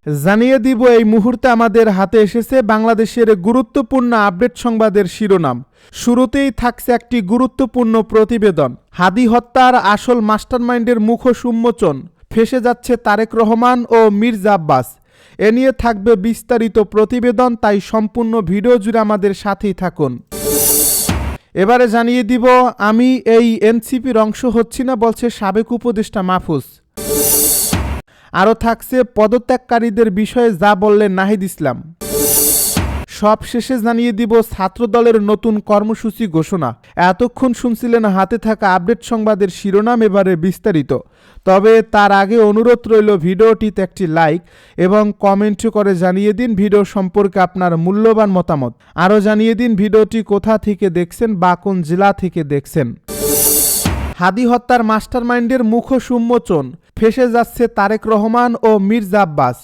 জানিয়ে দিব এই মুহূর্তে আমাদের হাতে এসেছে বাংলাদেশের গুরুত্বপূর্ণ আপডেট সংবাদের শিরোনাম। শুরুতেই থাকছে একটি গুরুত্বপূর্ণ প্রতিবেদন। হাদি হত্যার আসল মাস্টারমাইন্ডের মুখোশ উন্মোচন, ফেঁসে যাচ্ছে তারেক রহমান ও মির্জা আব্বাস। এ নিয়ে থাকবে বিস্তারিত প্রতিবেদন, তাই সম্পূর্ণ ভিডিও জুড়ে আমাদের সাথেই থাকুন। এবারে জানিয়ে দিব, আমি এই এনসিপির অংশ হচ্ছি না বলছে সাবেক উপদেষ্টা মাহফুজ। আরও থাকছে পদত্যাগকারীদের বিষয়ে যা বললেন নাহিদ ইসলাম। সব শেষে জানিয়ে দিব ছাত্রদলের নতুন কর্মসূচি ঘোষণা। এতক্ষণ শুনছিলেন হাতে থাকা আপডেট সংবাদের শিরোনাম, এবারে বিস্তারিত। তবে তার আগে অনুরোধ রইল ভিডিওটিতে একটি লাইক এবং কমেন্ট করে জানিয়ে দিন ভিডিও সম্পর্কে আপনার মূল্যবান মতামত। আরও জানিয়ে দিন ভিডিওটি কোথা থেকে দেখছেন বা কোন জেলা থেকে দেখছেন। হাদি হত্যার মাস্টারমাইন্ডের মুখোশ উন্মোচন, ফেঁসে যাচ্ছে তারেক রহমান ও মির্জা আব্বাস।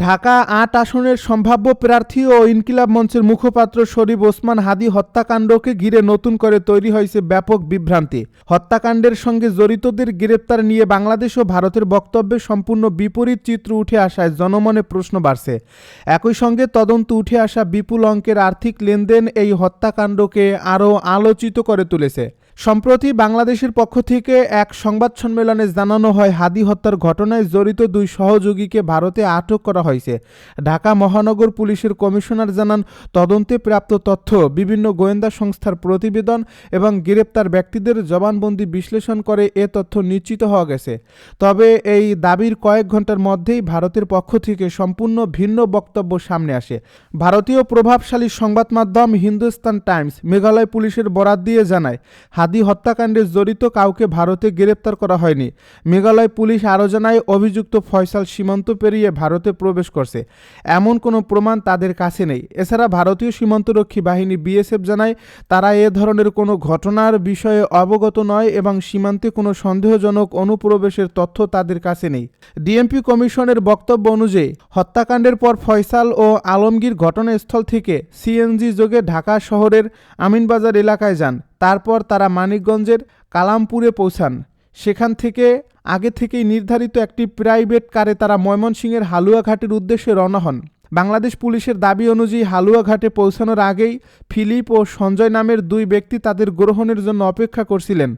ঢাকা ৮ আসনের সম্ভাব্য প্রার্থী ও ইনকিলাব মঞ্চের মুখপাত্র শরীফ ওসমান হাদি হত্যাকাণ্ডকে ঘিরে নতুন করে তৈরি হয়েছে ব্যাপক বিভ্রান্তি। হত্যাকাণ্ডের সঙ্গে জড়িতদের গ্রেপ্তার নিয়ে বাংলাদেশ ও ভারতের বক্তব্যে সম্পূর্ণ বিপরীত চিত্র উঠে আসায় জনমনে প্রশ্ন বাড়ছে। একই সঙ্গে তদন্ত উঠে আসা বিপুল অঙ্কের আর্থিক লেনদেন এই হত্যাকাণ্ডকে আরও আলোচিত করে তুলেছে। সম্প্রতি বাংলাদেশের পক্ষ থেকে এক সংবাদ সম্মেলনে জানানো হয়, হাদি হত্যার ঘটনায় জড়িত 2 সহযোগীকে ভারতে আটক করা হয়েছে। ঢাকা মহানগর পুলিশের কমিশনার জানান, তদন্তে প্রাপ্ত তথ্য, বিভিন্ন গোয়েন্দা সংস্থার প্রতিবেদন এবং গ্রেপ্তার ব্যক্তিদের জবানবন্দি বিশ্লেষণ করে এ তথ্য নিশ্চিত হওয়া গেছে। তবে এই দাবির কয়েক ঘন্টার মধ্যেই ভারতের পক্ষ থেকে সম্পূর্ণ ভিন্ন বক্তব্য সামনে আসে। ভারতীয় প্রভাবশালী সংবাদ মাধ্যম হিন্দুস্তান টাইমস মেঘালয় পুলিশের বরাত দিয়ে জানায়, হাদি হত্যাকাণ্ডে জড়িত কাউকে ভারতে গ্রেপ্তার করা হয়নি। মেঘালয় পুলিশ আরও জানায়, অভিযুক্ত ফয়সাল সীমান্ত পেরিয়ে ভারতে প্রবেশ করছে, এমন কোনো প্রমাণ তাদের কাছে নেই। এছাড়া ভারতীয় সীমান্তরক্ষী বাহিনী বিএসএফ জানায়, তারা এ ধরনের কোনো ঘটনার বিষয়ে অবগত নয় এবং সীমান্তে কোনো সন্দেহজনক অনুপ্রবেশের তথ্য তাদের কাছে নেই। ডিএমপি কমিশনের বক্তব্য অনুযায়ী, হত্যাকাণ্ডের পর ফয়সাল ও আলমগীর ঘটনাস্থল থেকে সিএনজি যোগে ঢাকা শহরের আমিনবাজার এলাকায় যান। তারপর তারা মানিকগঞ্জের কালামপুরে পৌঁছান। সেখান থেকে আগে থেকেই নির্ধারিত একটি প্রাইভেট কারে তারা ময়মনসিংহের হালুয়াঘাটের উদ্দেশ্যে রওনা হন। বাংলাদেশ পুলিশের দাবি অনুযায়ী হালুয়াঘাটে পৌঁছানোর আগেই ফিলিপ ও সঞ্জয় নামের 2 ব্যক্তি তাদের গ্রহণের জন্য অপেক্ষা করছিলেন।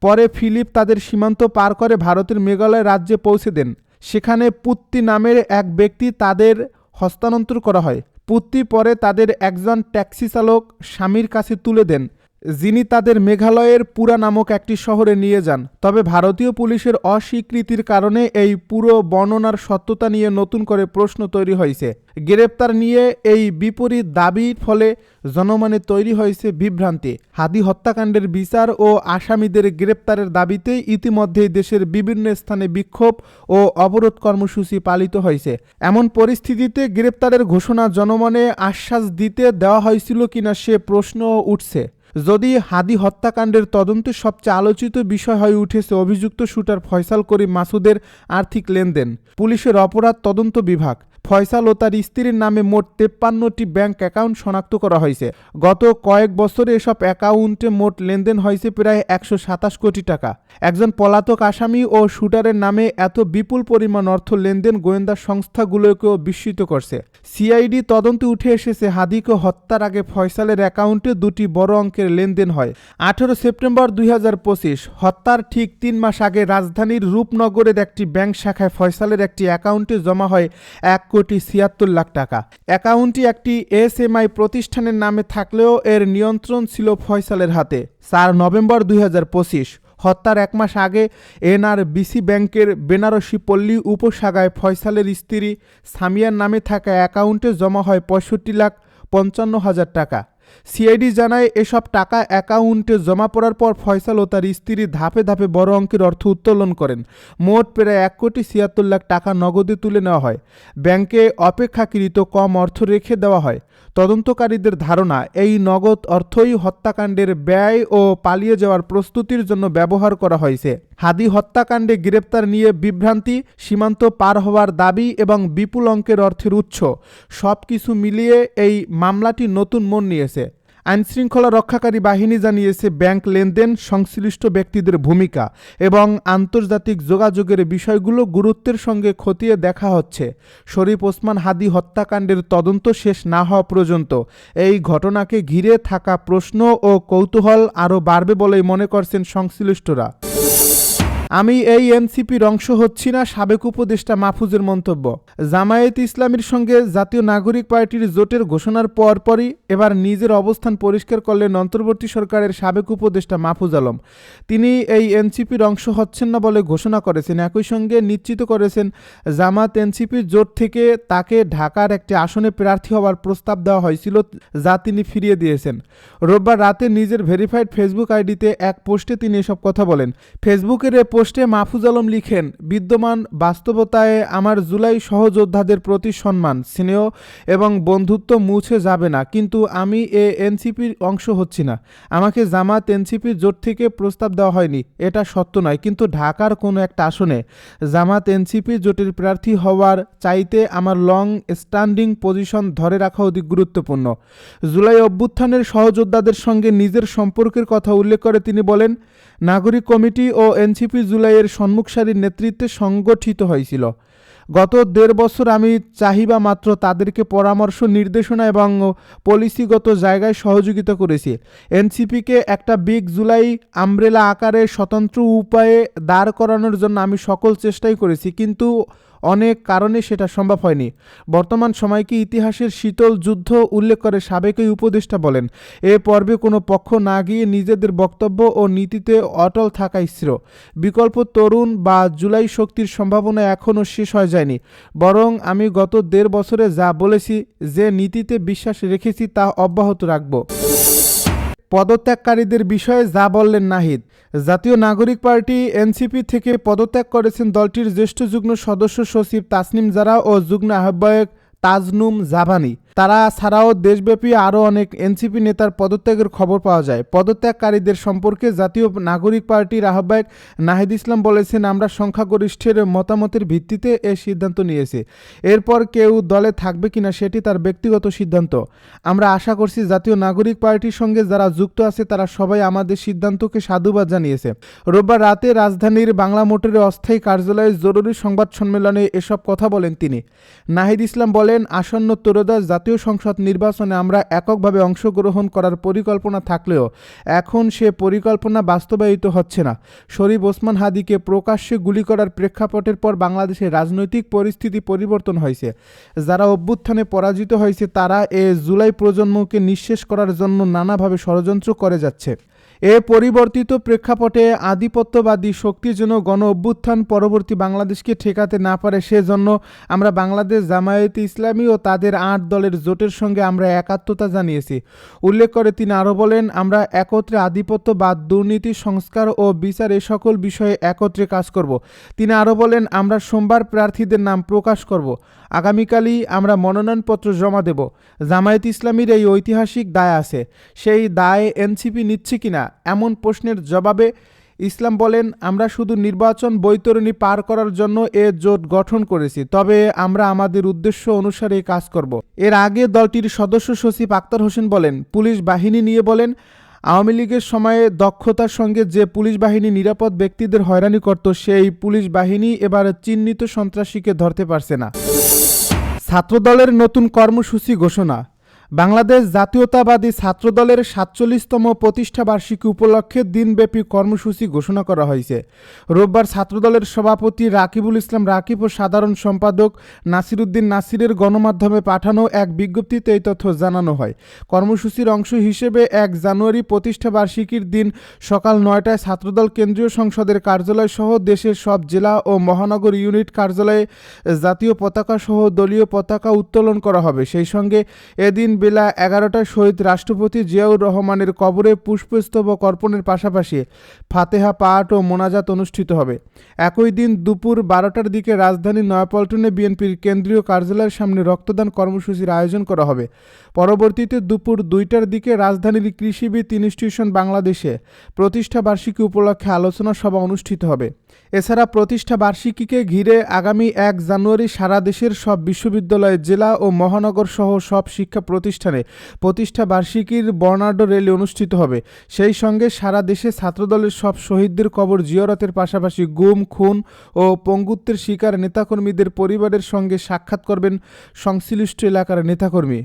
পরে ফিলিপ তাদের সীমান্ত পার করে ভারতের মেঘালয় রাজ্যে পৌঁছে দেন। সেখানে পুত্তি নামের এক ব্যক্তি তাদের হস্তান্তর করা হয়। পুত্তি পরে তাদের একজন ট্যাক্সি চালক স্বামীর কাছে তুলে দেন, যিনি তাদের মেঘালয়ের পুরা নামক একটি শহরে নিয়ে যান। তবে ভারতীয় পুলিশের অস্বীকৃতির কারণে এই পুরো বর্ণনার সত্যতা নিয়ে নতুন করে প্রশ্ন তৈরি হয়েছে। গ্রেপ্তার নিয়ে এই বিপরীত দাবির ফলে জনমনে তৈরি হয়েছে বিভ্রান্তি। হাদি হত্যাকাণ্ডের বিচার ও আসামিদের গ্রেপ্তারের দাবিতে ইতিমধ্যেই দেশের বিভিন্ন স্থানে বিক্ষোভ ও অবরোধ কর্মসূচি পালিত হয়েছে। এমন পরিস্থিতিতে গ্রেপ্তারের ঘোষণা জনমনে আশ্বাস দিতে দেওয়া হয়েছিল কিনা সে প্রশ্ন উঠছে। যদি হাদি হত্যাকাণ্ডের তদন্তে সবচেয়ে আলোচিত বিষয় হয়ে উঠেছে অভিযুক্ত শুটার ফয়সাল করিম মাসুদের আর্থিক লেনদেন। পুলিশের অপরাধ তদন্ত বিভাগ ফয়সাল ও তার স্ত্রীর নামে মোট 53টি ব্যাংক অ্যাকাউন্ট শনাক্ত করা হয়েছে। গত কয়েক বছরে এসব অ্যাকাউন্টে মোট লেনদেন হয়েছে প্রায় 127 কোটি টাকা। একজন পলাতক আসামি ও শুটারের নামে এত বিপুল পরিমাণ অর্থ লেনদেন গোয়েন্দা সংস্থাগুলোকেও বিস্মিত করছে। সিআইডি তদন্তে উঠে এসেছে, হাদিকে হত্যার আগে ফয়সালের অ্যাকাউন্টে 2টি বড় অঙ্কের লেনদেন হয়। 18 সেপ্টেম্বর 2025 হত্যার ঠিক 3 মাস আগে রাজধানীর রূপনগরের একটি ব্যাংক শাখায় ফয়সালের একটি অ্যাকাউন্টে জমা হয় 1,76,00,000 টাকা। অ্যাকাউন্টটি একটি এসএমআই প্রতিষ্ঠানের নামে থাকলেও এর নিয়ন্ত্রণ ছিল ফয়সালের হাতে। 4 নভেম্বর 2025 হত্যার 1 মাস আগে এনআরবিসি ব্যাংকের বেনারসি পল্লী উপশাখায় ফয়সালের স্ত্রী সামিয়ার নামে থাকা অ্যাকাউন্টে জমা হয় 65,55,000 টাকা। সিআইডি জানায়, এসব টাকা অ্যাকাউন্টে জমা পড়ার পর ফয়সাল ও তার স্ত্রী ধাপে ধাপে বড় অঙ্কের অর্থ উত্তোলন করেন। মোট প্রায় 1,76,00,000 টাকা নগদে তুলে নেওয়া হয়। ব্যাংকে অপেক্ষাকৃত কম অর্থ রেখে দেওয়া হয়। তদন্তকারীদের ধারণা, এই নগদ অর্থই হত্যাকাণ্ডের ব্যয় ও পালিয়ে যাওয়ার প্রস্তুতির জন্য ব্যবহার করা হয়েছে। হাদি হত্যাকাণ্ডে গ্রেপ্তার নিয়ে বিভ্রান্তি, সীমান্ত পার হওয়ার দাবি এবং বিপুল অঙ্কের অর্থের উৎস, সব কিছু মিলিয়ে এই মামলাটি নতুন মোড় নিয়েছে। আইনশৃঙ্খলা রক্ষাকারী বাহিনী জানিয়েছে, ব্যাংক লেনদেন, সংশ্লিষ্ট ব্যক্তিদের ভূমিকা এবং আন্তর্জাতিক যোগাযোগের বিষয়গুলো গুরুত্বের সঙ্গে খতিয়ে দেখা হচ্ছে। শরীফ ওসমান হাদী হত্যাকাণ্ডের তদন্ত শেষ না হওয়া পর্যন্ত এই ঘটনাকে ঘিরে থাকা প্রশ্ন ও কৌতূহল আরও বাড়বে বলেই মনে করছেন সংশ্লিষ্টরা। আমি এই এনসিপির অংশ হচ্ছি না, সাবেক উপদেষ্টা মাহফুজের মন্তব্য। জামায়াতে ইসলামীর সঙ্গে জাতীয় নাগরিক পার্টির জোটের ঘোষণার পরপরই এবার নিজের অবস্থান পরিষ্কার করলেন অন্তর্বর্তী সরকারের সাবেক উপদেষ্টা মাহফুজ আলম। তিনি এই এনসিপির অংশ হচ্ছেন না বলে ঘোষণা করেছেন। একই সঙ্গে নিশ্চিত করেছেন, জামাত এনসিপির জোট থেকে তাকে ঢাকার একটি আসনে প্রার্থী হওয়ার প্রস্তাব দেওয়া হয়েছিল, যা তিনি ফিরিয়ে দিয়েছেন। রোববার রাতে নিজের ভেরিফাইড ফেসবুক আইডিতে এক পোস্টে তিনি এসব কথা বলেন। ফেসবুকের পোস্টে মাহফুজ আলম লিখেন, বিদ্যমান বাস্তবতায় আমার জুলাই সহযোদ্ধাদের প্রতি সম্মান, স্নেহ এবং বন্ধুত্ব মুছে যাবে না, কিন্তু আমি এনসিপির অংশ হচ্ছি না। আমাকে জামাত এনসিপির জোট থেকে প্রস্তাব দেওয়া হয়নি, এটা সত্য নয়, কিন্তু ঢাকার কোনো একটা আসনে জামাত এনসিপি জোটের প্রার্থী হওয়ার চাইতে আমার লং স্ট্যান্ডিং পজিশন ধরে রাখা অধিক গুরুত্বপূর্ণ। জুলাই অভ্যুত্থানের সহযোদ্ধাদের সঙ্গে নিজের সম্পর্কের কথা উল্লেখ করে তিনি বলেন, নাগরিক কমিটি ও এনসিপি জুলাইয়ের সম্মুখ সারির নেতৃত্বে সংগঠিত হয়েছিল। গত 1.5 বছর আমি চাহিবা মাত্র তাদেরকে পরামর্শ, নির্দেশনা এবং পলিসিগত জায়গায় সহযোগিতা করেছি। এনসিপিকে একটা বিগ জুলাই আমব্রেলা আকারে স্বতন্ত্র উপায়ে দাঁড় করানোর জন্য আমি সকল চেষ্টাই করেছি, কিন্তু অনেক কারণে সেটা সম্ভব হয়নি। বর্তমান সময়কে ইতিহাসের শীতল যুদ্ধ উল্লেখ করে সাবেক এই উপদেষ্টা বলেন, এ পর্বে কোনো পক্ষ না গিয়ে নিজেদের বক্তব্য ও নীতিতে অটল থাকা স্থির। বিকল্প তরুণ বা জুলাই শক্তির সম্ভাবনা এখনও শেষ হয়ে যায়নি, বরং আমি গত 1.5 বছরে যা বলেছি, যে নীতিতে বিশ্বাস রেখেছি তা অব্যাহত রাখব। পদত্যাগকারীদের বিষয়ে যা বললেন নাহিদ। জাতীয় নাগরিক পার্টি এনসিপি থেকে পদত্যাগ করেছেন দলটির জ্যেষ্ঠ যুগ্ম সদস্য সচিব তাসনিম জারা ও যুগ্ম আহ্বায়ক তাজনুম জাভানি। তারা ছাড়াও দেশব্যাপী আরও অনেক এনসিপি নেতার পদত্যাগের খবর পাওয়া যায়। পদত্যাগকারীদের সম্পর্কে জাতীয় নাগরিক পার্টির আহ্বায়ক নাহিদ ইসলাম বলেছেন, আমরা সংখ্যাগরিষ্ঠের মতামতের ভিত্তিতে এ সিদ্ধান্ত নিয়েছি। এরপর কেউ দলে থাকবে কিনা সেটি তার ব্যক্তিগত সিদ্ধান্ত। আমরা আশা করছি জাতীয় নাগরিক পার্টির সঙ্গে যারা যুক্ত আছে তারা সবাই আমাদের সিদ্ধান্তকে সাধুবাদ জানিয়েছে। রোববার রাতে রাজধানীর বাংলা মোটরের অস্থায়ী কার্যালয়ে জরুরি সংবাদ সম্মেলনে এসব কথা বলেন তিনি। নাহিদ ইসলাম বলেন, আসন্ন ত্রয়োদশ জাতীয় সংসদ নির্বাচনে আমরা এককভাবে অংশগ্রহণ করার পরিকল্পনা থাকলেও এখন সে পরিকল্পনা বাস্তবায়িত হচ্ছে না। শরীফ ওসমান হাদীকে প্রকাশ্যে গুলি করার প্রেক্ষাপটের পর বাংলাদেশের রাজনৈতিক পরিস্থিতি পরিবর্তন হয়েছে। যারা অভ্যুত্থানে পরাজিত হয়েছে তারা জুলাই প্রজন্মকে নিঃশেষ করার জন্য নানাভাবে ষড়যন্ত্র করে যাচ্ছে। এ পরিবর্তিত প্রেক্ষাপটে আধিপত্যবাদী শক্তি যেন গণ অভ্যুত্থান পরবর্তী বাংলাদেশকে ঠেকাতে না পারে, সেজন্য আমরা বাংলাদেশ জামায়াতে ইসলামী ও তাদের 8 দলের জোটের সঙ্গে আমরা একাত্মতা জানিয়েছি। উল্লেখ করে তিনি আরও বলেন, আমরা একত্রে আধিপত্যবাদ, দুর্নীতি, সংস্কার ও বিচার এ সকল বিষয়ে একত্রে কাজ করব। তিনি আরও বলেন, আমরা সোমবার প্রার্থীদের নাম প্রকাশ করব। আগামীকালই আমরা মনোনয়নপত্র জমা দেব। জামায়াত ইসলামীর এই ঐতিহাসিক দায় আছে, সেই দায় এনসিপি নিচ্ছে কিনা এমন প্রশ্নের জবাবে ইসলাম বলেন, আমরা শুধু নির্বাচন বৈতরণী পার করার জন্য এ জোট গঠন করেছি, তবে আমরা আমাদের উদ্দেশ্য অনুসারে কাজ করব। এর আগে দলটির সদস্য সচিব আক্তার হোসেন বলেন, পুলিশ বাহিনী নিয়ে বলেন, আওয়ামী লীগের সময়ে দক্ষতার সঙ্গে যে পুলিশ বাহিনী নিরাপদ ব্যক্তিদের হয়রানি করত, সেই পুলিশ বাহিনী এবার চিহ্নিত সন্ত্রাসীকে ধরতে পারছে না। ছাত্রদলের নতুন কর্মসূচি ঘোষণা। বাংলাদেশ জাতীয়তাবাদী ছাত্রদলের ৪৭তম প্রতিষ্ঠা বার্ষিকী উপলক্ষে দিনব্যাপী কর্মসূচি ঘোষণা করা হয়েছে। রোববার ছাত্রদলের সভাপতি রাকিবুল ইসলাম রাকিব ও সাধারণ সম্পাদক নাসির উদ্দিন নাসিরের গণমাধ্যমে পাঠানো এক বিজ্ঞপ্তিতে এই তথ্য জানানো হয়। কর্মসূচির অংশ হিসেবে ১ জানুয়ারি প্রতিষ্ঠা বার্ষিকীর দিন সকাল ৯টায় ছাত্রদল কেন্দ্রীয় সংসদের কার্যালয় সহ দেশের সব জেলা ও মহানগর ইউনিট কার্যালয়ে জাতীয় পতাকা সহ দলীয় পতাকা উত্তোলন করা হবে। সেই সঙ্গে এদিন বেলা 11টায় শহীদ রাষ্ট্রপতি জিয়াউর রহমানের কবরে পুষ্পস্তবক অর্পণের পাশাপাশি ফাতেহা পাঠ ও মোনাজাত অনুষ্ঠিত হবে। একই দিন দুপুর 12টার দিকে রাজধানীর নয়াপল্টনে বিএনপির কেন্দ্রীয় কার্যালয়ের সামনে রক্তদান কর্মসূচির আয়োজন করা হবে। পরবর্তীতে দুপুর 2টার দিকে রাজধানীর কৃষিবিদ ইনস্টিটিউশন বাংলাদেশে প্রতিষ্ঠা বার্ষিকী উপলক্ষে আলোচনা সভা অনুষ্ঠিত হবে। এছাড়া প্রতিষ্ঠা বার্ষিকীকে ঘিরে আগামী 1 জানুয়ারি সারা দেশের সব বিশ্ববিদ্যালয়, জেলা ও মহানগর সহ সব শিক্ষা প্রতিষ্ঠান প্রতিষ্ঠানে প্রতিষ্ঠা বার্ষিকীর বর্ণাঢ্য র্যালি অনুষ্ঠিত হবে। সেই সঙ্গে সারা দেশে ছাত্রদলের সব শহীদদের কবর জিয়ারতের পাশাপাশি গুম, খুন ও পঙ্গুত্বের শিকার নেতাকর্মীদের পরিবারের সঙ্গে সাক্ষাৎ করবেন সংশ্লিষ্ট এলাকার নেতাকর্মী।